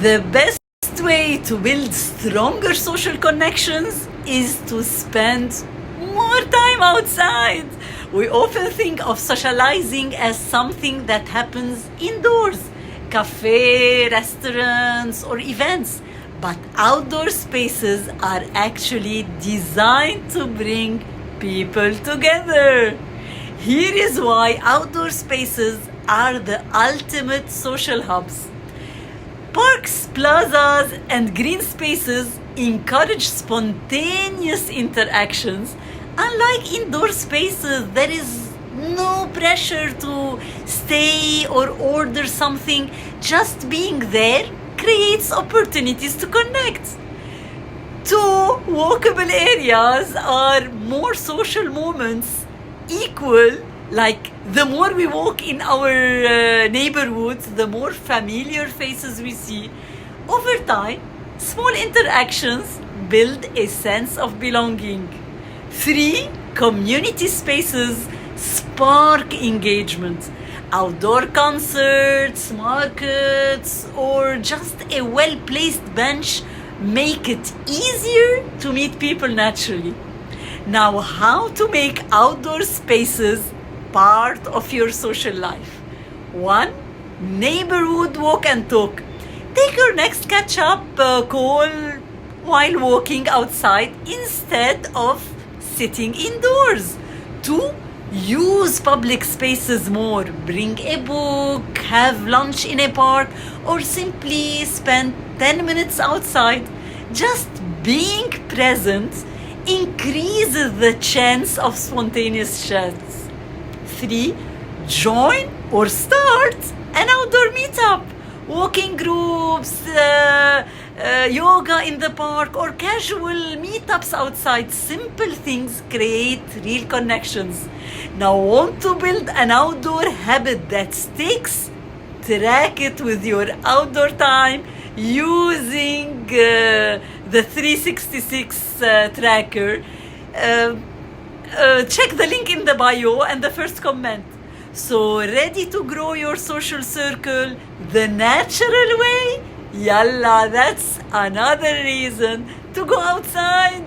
The best way to build stronger social connections is to spend more time outside. We often think of socializing as something that happens indoors, cafe, restaurants, or events. But outdoor spaces are actually designed to bring people together. Here is why outdoor spaces are the ultimate social hubs. Parks, plazas, and green spaces encourage spontaneous interactions. Unlike indoor spaces, there is no pressure to stay or order something. Just being there creates opportunities to connect. Two walkable areas are more social moments equal. Like the more we walk in our neighborhoods, the more familiar faces we see. Over time, small interactions build a sense of belonging. Three, community spaces spark engagement. Outdoor concerts, markets, or just a well-placed bench make it easier to meet people naturally. Now, how to make outdoor spaces part of your social life? 1. Neighborhood walk and talk. Take your next catch-up call while walking outside instead of sitting indoors. 2. Use public spaces more. Bring a book, have lunch in a park, or simply spend 10 minutes outside. Just being present increases the chance of spontaneous chats. 3. Join or start an outdoor meetup. Walking groups, yoga in the park, or casual meetups outside. Simple things create real connections. Now, want to build an outdoor habit that sticks? Track it with your outdoor time using the 366 tracker. Check the link in the bio and the first comment. So, ready to grow your social circle the natural way? Yalla, that's another reason to go outside.